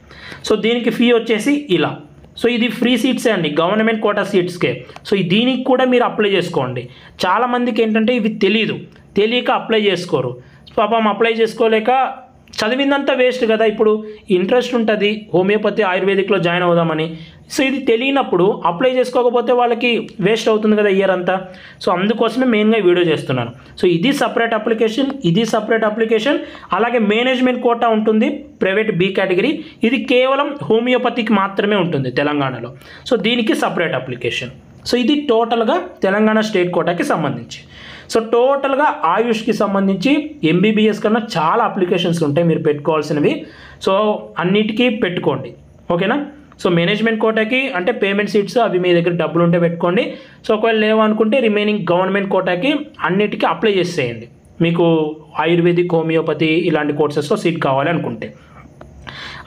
సో దీనికి ఫీ వచ్చేసి ఇలా. సో ఇది ఫ్రీ సీట్సే అండి, గవర్నమెంట్ కోటా సీట్స్కే. సో దీనికి కూడా మీరు అప్లై చేసుకోండి. చాలామందికి ఏంటంటే ఇవి తెలియక అప్లై చేసుకోరు. పాపం అప్లై చేసుకోలేక చదివిందంతా వేస్ట్ కదా. ఇప్పుడు ఇంట్రెస్ట్ ఉంటుంది హోమియోపతి ఆయుర్వేదిక్లో జాయిన్ అవుదామని, సో ఇది తెలియనప్పుడు అప్లై చేసుకోకపోతే వాళ్ళకి వేస్ట్ అవుతుంది కదా ఇయర్ అంతా. సో అందుకోసమే మెయిన్గా వీడియో చేస్తున్నాను. సో ఇది సపరేట్ అప్లికేషన్, ఇది సపరేట్ అప్లికేషన్. అలాగే మేనేజ్మెంట్ కోటా ఉంటుంది ప్రైవేట్ B కేటగిరీ, ఇది కేవలం హోమియోపతికి మాత్రమే ఉంటుంది తెలంగాణలో. సో దీనికి సపరేట్ అప్లికేషన్. సో ఇది టోటల్గా తెలంగాణ స్టేట్ కోటాకి సంబంధించి. సో టోటల్గా ఆయుష్కి సంబంధించి ఎంబీబీఎస్ కన్నా చాలా అప్లికేషన్స్ ఉంటాయి మీరు పెట్టుకోవాల్సినవి. సో అన్నిటికీ పెట్టుకోండి. ఓకేనా, సో మేనేజ్మెంట్ కోటాకి అంటే పేమెంట్ సీట్స్ అవి మీ దగ్గర డబ్బులు ఉంటే పెట్టుకోండి. సో ఒకవేళ లేవు అనుకుంటే రిమైనింగ్ గవర్నమెంట్ కోటాకి అన్నిటికీ అప్లై చేసేయండి, మీకు ఆయుర్వేదిక్ హోమియోపతి ఇలాంటి కోర్సెస్లో సీట్ కావాలి అనుకుంటే.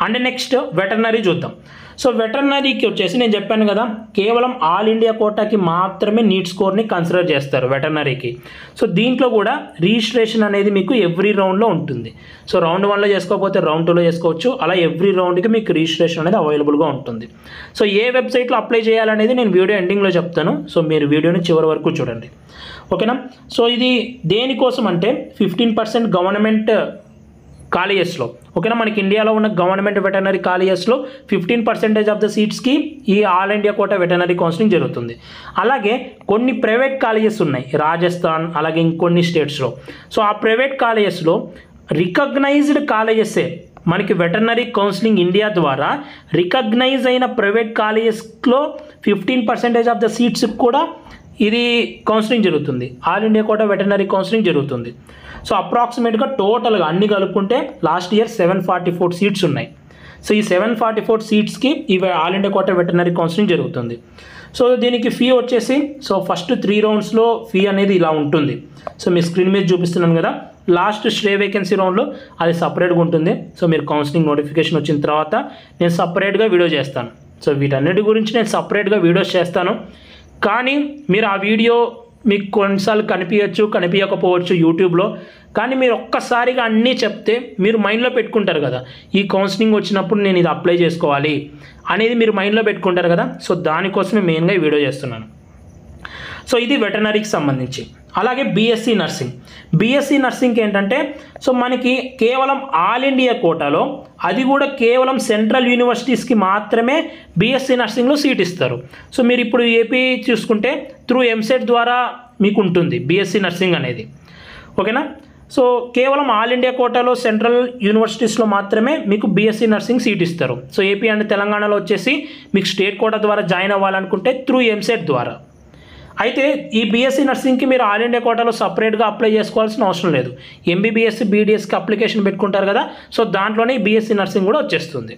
అండ్ నెక్స్ట్ వెటర్నరీ చూద్దాం. సో వెటర్నరీకి వచ్చేసి నేను చెప్పాను కదా, కేవలం ఆల్ ఇండియా కోటాకి మాత్రమే నీట్ స్కోర్ని కన్సిడర్ చేస్తారు వెటర్నరీకి. సో దీంట్లో కూడా రిజిస్ట్రేషన్ అనేది మీకు ఎవ్రీ రౌండ్లో ఉంటుంది. సో రౌండ్ 1లో చేసుకోకపోతే రౌండ్ 2లో చేసుకోవచ్చు. అలా ఎవ్రీ రౌండ్కి మీకు రిజిస్ట్రేషన్ అనేది అవైలబుల్గా ఉంటుంది. సో ఏ వెబ్సైట్లో అప్లై చేయాలనేది నేను వీడియో ఎండింగ్లో చెప్తాను. సో మీరు వీడియోని చివరి వరకు చూడండి, ఓకేనా. సో ఇది దేనికోసం అంటే 15% గవర్నమెంట్ కాలేజెస్లో, ఓకేనా, మనకి ఇండియాలో ఉన్న గవర్నమెంట్ వెటర్నరీ కాలేజెస్లో 15% ఆఫ్ ద సీట్స్కి ఈ all India quota veterinary counselling జరుగుతుంది. అలాగే కొన్ని ప్రైవేట్ కాలేజెస్ ఉన్నాయి రాజస్థాన్, అలాగే ఇంకొన్ని స్టేట్స్లో. సో ఆ ప్రైవేట్ కాలేజెస్లో రికగ్నైజ్డ్ కాలేజెసే మనకి వెటర్నరీ కౌన్సిలింగ్ ఇండియా ద్వారా రికగ్నైజ్ అయిన ప్రైవేట్ కాలేజెస్లో 15% ఆఫ్ ద సీట్స్కి కూడా ఇది కౌన్సిలింగ్ జరుగుతుంది. All India quota veterinary counselling జరుగుతుంది. సో అప్రాక్సిమేట్గా టోటల్గా అన్ని కలుపుకుంటే లాస్ట్ ఇయర్ 744 సీట్స్ ఉన్నాయి. సో ఈ 744 సీట్స్కి ఇవి all India quota veterinary counselling జరుగుతుంది. సో దీనికి ఫీ వచ్చేసి, సో ఫస్ట్ 3 రౌండ్స్లో ఫీ అనేది ఇలా ఉంటుంది. సో మీ స్క్రీన్ మీద చూపిస్తున్నాను కదా, లాస్ట్ స్టే వేకెన్సీ రౌండ్లో అది సపరేట్గా ఉంటుంది. సో మీరు కౌన్సిలింగ్ నోటిఫికేషన్ వచ్చిన తర్వాత నేను సపరేట్గా వీడియో చేస్తాను. సో వీటన్నిటి గురించి నేను సపరేట్గా వీడియోస్ చేస్తాను. కానీ మీరు ఆ వీడియో మీకు కొన్నిసార్లు కనిపించకపోవచ్చు యూట్యూబ్లో. కానీ మీరు ఒక్కసారిగా అన్నీ చెప్తే మీరు మైండ్లో పెట్టుకుంటారు కదా, ఈ కౌన్సిలింగ్ వచ్చినప్పుడు నేను ఇది అప్లై చేసుకోవాలి అనేది మీరు మైండ్లో పెట్టుకుంటారు కదా. సో దానికోసమే మెయిన్గా ఈ వీడియో చేస్తున్నాను. సో ఇది వెటర్నరీకి సంబంధించి. అలాగే బీఎస్సీ నర్సింగ్కి ఏంటంటే, సో మనకి కేవలం ఆల్ ఇండియా కోటాలో, అది కూడా కేవలం సెంట్రల్ యూనివర్సిటీస్కి మాత్రమే బీఎస్సీ నర్సింగ్లో సీట్ ఇస్తారు. సో మీరు ఇప్పుడు ఏపీ చూసుకుంటే త్రూ ఎంసెట్ ద్వారా మీకు ఉంటుంది బీఎస్సీ నర్సింగ్ అనేది, ఓకేనా. సో కేవలం ఆల్ ఇండియా కోటాలో సెంట్రల్ యూనివర్సిటీస్లో మాత్రమే మీకు బీఎస్సీ నర్సింగ్ సీట్ ఇస్తారు. సో ఏపీ అండ్ తెలంగాణలో వచ్చేసి మీకు స్టేట్ కోటా ద్వారా జాయిన్ అవ్వాలనుకుంటే త్రూ ఎంసెట్ ద్వారా. అయితే ఈ బీఎస్సీ నర్సింగ్కి మీరు ఆల్ ఇండియా కోటాలో సపరేట్గా అప్లై చేసుకోవాల్సిన అవసరం లేదు. ఎంబీబీఎస్ బీడీఎస్కి అప్లికేషన్ పెట్టుకుంటారు కదా, సో దాంట్లోనే బీఎస్సీ నర్సింగ్ కూడా వచ్చేస్తుంది.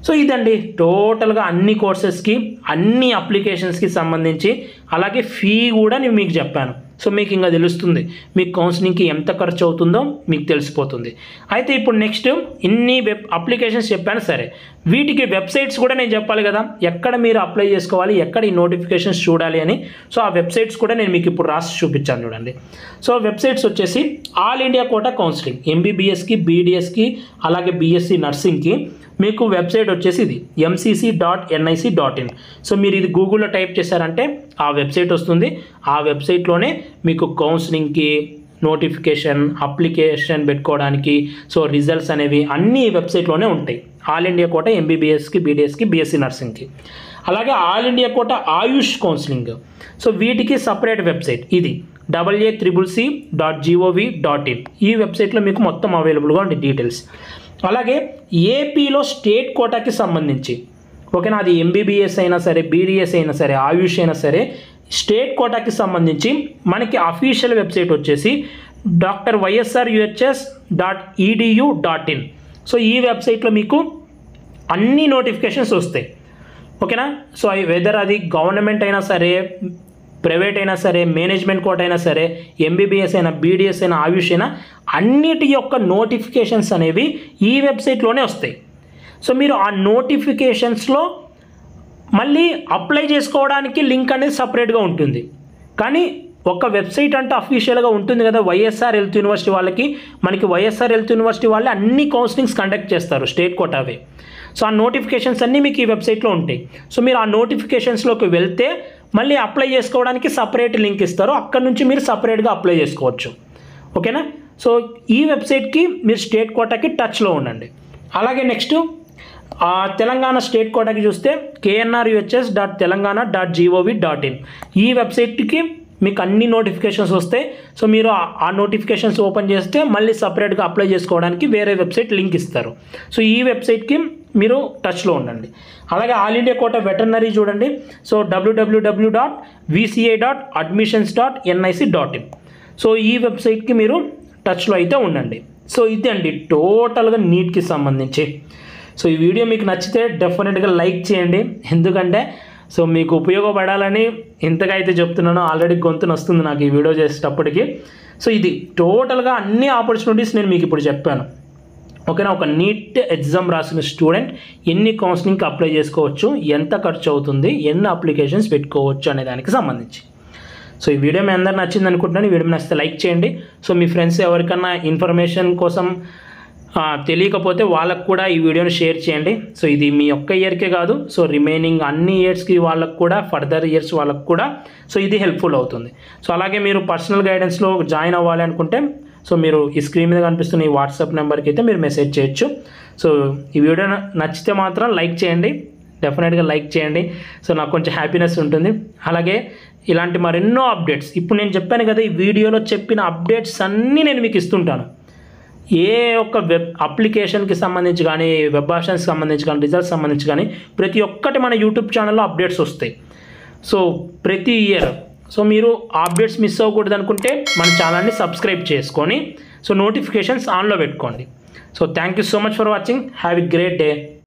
సో ఇదండి టోటల్గా అన్ని కోర్సెస్కి, అన్ని అప్లికేషన్స్కి సంబంధించి. అలాగే ఫీ కూడా నేను మీకు చెప్పాను. సో మీకు ఇంకా తెలుస్తుంది మీకు కౌన్సిలింగ్కి ఎంత ఖర్చు అవుతుందో మీకు తెలిసిపోతుంది. అయితే ఇప్పుడు నెక్స్ట్ ఇన్ని అప్లికేషన్స్ చెప్పాను సరే, వీటికి వెబ్సైట్స్ కూడా నేను చెప్పాలి కదా, ఎక్కడ మీరు అప్లై చేసుకోవాలి, ఎక్కడ ఈ నోటిఫికేషన్స్ చూడాలి అని. సో ఆ వెబ్సైట్స్ కూడా నేను మీకు ఇప్పుడు రాసి చూపించాను చూడండి. సో వెబ్సైట్స్ వచ్చేసి ఆల్ ఇండియా కోటా కౌన్సిలింగ్ ఎంబీబీఎస్కి, బీడీఎస్కి, అలాగే బీఎస్సీ నర్సింగ్కి మీకు వెబ్సైట్ వచ్చేసి ఇది mcc.nic.in. సో మీరు ఇది గూగుల్లో టైప్ చేశారంటే ఆ వెబ్సైట్ వస్తుంది. ఆ వెబ్సైట్లోనే మీకు కౌన్సిలింగ్కి నోటిఫికేషన్, అప్లికేషన్ పెట్టుకోవడానికి, సో రిజల్ట్స్ అనేవి అన్ని వెబ్సైట్లోనే ఉంటాయి. ఆల్ ఇండియా కోటా ఎంబీబీఎస్కి, బీడీఎస్కి, బీఎస్సీ నర్సింగ్కి. అలాగే all India quota AYUSH counselling, so వీటికి సపరేట్ వెబ్సైట్ ఇది AACCC.gov.in. ఈ వెబ్సైట్లో మీకు మొత్తం అవైలబుల్గా ఉంటాయి డీటెయిల్స్. అలాగే ఏపీలో స్టేట్ కోటాకి సంబంధించి, ఓకేనా, అది ఎంబీబీఎస్ అయినా సరే, బీడీఎస్ అయినా సరే, ఆయుష్ అయినా సరే, స్టేట్ కోటాకి సంబంధించి మనకి అఫీషియల్ వెబ్సైట్ వచ్చేసి drYSRUHS.edu.in. సో ఈ వెబ్సైట్లో మీకు అన్ని నోటిఫికేషన్స్ వస్తాయి, ఓకేనా. సో వెదర్ అది గవర్నమెంట్ అయినా సరే, ప్రైవేట్ అయినా సరే, మేనేజ్మెంట్ కోటా అయినా సరే, ఎంబీబీఎస్ అయినా, బీడీఎస్ అయినా, ఆయుష్ అయినా, అన్నిటి యొక్క నోటిఫికేషన్స్ అనేవి ఈ వెబ్సైట్లోనే వస్తాయి. సో మీరు ఆ నోటిఫికేషన్స్లో మళ్ళీ అప్లై చేసుకోవడానికి లింక్ అనేది సపరేట్గా ఉంటుంది. కానీ ఒక వెబ్సైట్ అంటే అఫీషియల్గా ఉంటుంది కదా, వైఎస్ఆర్ హెల్త్ యూనివర్సిటీ వాళ్ళకి, మనకి వైఎస్ఆర్ హెల్త్ యూనివర్సిటీ వాళ్ళే అన్ని కౌన్సిలింగ్స్ కండక్ట్ చేస్తారు స్టేట్ కోటావే. సో ఆ నోటిఫికేషన్స్ అన్నీ మీకు ఈ వెబ్సైట్లో ఉంటాయి. సో మీరు ఆ నోటిఫికేషన్స్లోకి వెళ్తే మళ్ళీ అప్లై చేసుకోవడానికి సపరేట్ లింక్ ఇస్తారు, అక్కడ నుంచి మీరు సపరేట్గా అప్లై చేసుకోవచ్చు, ఓకేనా. సో ఈ వెబ్సైట్కి మీరు స్టేట్ కోటాకి టచ్లో ఉండండి. అలాగే నెక్స్ట్ తెలంగాణ స్టేట్ కోటాకి చూస్తే knruhs.telangana.gov.in. ఈ వెబ్సైట్కి మీకు అన్ని నోటిఫికేషన్స్ వస్తాయి. సో మీరు ఆ నోటిఫికేషన్స్ ఓపెన్ చేస్తే మళ్ళీ సపరేట్గా అప్లై చేసుకోవడానికి వేరే వెబ్సైట్ లింక్ ఇస్తారు. సో ఈ వెబ్సైట్కి మీరు టచ్లో ఉండండి. అలాగే ఆల్ ఇండియా కోటా వెటర్నరీ చూడండి. So www.vca.admissions.nic.in. సో ఈ వెబ్సైట్కి మీరు టచ్లో అయితే ఉండండి. సో ఇది అండి టోటల్గా నీట్కి సంబంధించి. సో ఈ వీడియో మీకు నచ్చితే డెఫినెట్గా లైక్ చేయండి, ఎందుకంటే సో మీకు ఉపయోగపడాలని ఇంతగా అయితే చెప్తున్నాను. ఆల్రెడీ గొంతున వస్తుంది నాకు ఈ వీడియో చేసేటప్పటికి. సో ఇది టోటల్గా అన్ని ఆపర్చునిటీస్ నేను మీకు ఇప్పుడు చెప్పాను, ఓకేనా. ఒక నీట్ ఎగ్జామ్ రాసిన స్టూడెంట్ ఎన్ని కౌన్సిలింగ్కి అప్లై చేసుకోవచ్చు, ఎంత ఖర్చు అవుతుంది, ఎన్ని అప్లికేషన్స్ పెట్టుకోవచ్చు అనే దానికి సంబంధించి. సో ఈ వీడియో మీ అందరు నచ్చింది అనుకుంటున్నాను. ఈ వీడియో నచ్చితే లైక్ చేయండి. సో మీ ఫ్రెండ్స్ ఎవరికన్నా ఇన్ఫర్మేషన్ కోసం తెలియకపోతే వాళ్ళకు కూడా ఈ వీడియోని షేర్ చేయండి. సో ఇది మీ ఒక్క ఇయర్కే కాదు, సో రిమైనింగ్ అన్ని ఇయర్స్కి వాళ్ళకు కూడా, ఫర్దర్ ఇయర్స్ వాళ్ళకు కూడా సో ఇది హెల్ప్ఫుల్ అవుతుంది. సో అలాగే మీరు పర్సనల్ గైడెన్స్లో జాయిన్ అవ్వాలి అనుకుంటే సో మీరు ఈ స్క్రీన్ మీద కనిపిస్తున్న ఈ వాట్సాప్ నెంబర్కి అయితే మీరు మెసేజ్ చేయొచ్చు. సో ఈ వీడియో నచ్చితే మాత్రం లైక్ చేయండి, డెఫినెట్గా లైక్ చేయండి. సో నాకు కొంచెం హ్యాపీనెస్ ఉంటుంది. అలాగే ఇలాంటి మరెన్నో అప్డేట్స్, ఇప్పుడు నేను చెప్పాను కదా, ఈ వీడియోలో చెప్పిన అప్డేట్స్ అన్నీ నేను మీకు ఇస్తుంటాను. ఏ ఒక్క వెబ్ అప్లికేషన్కి సంబంధించి కానీ, వెబ్ ఆప్షన్స్కి సంబంధించి కానీ, రిజల్ట్స్ సంబంధించి కానీ ప్రతి ఒక్కటి మన యూట్యూబ్ ఛానల్లో అప్డేట్స్ వస్తాయి. సో ప్రతి ఇయర్ సో మీరు అప్డేట్స్ మిస్ అవ్వకూడదు అనుకుంటే మన ఛానల్ని సబ్స్క్రైబ్ చేసుకొని సో నోటిఫికేషన్స్ ఆన్లో పెట్టుకోండి. So thank you so much for watching. Have a great day.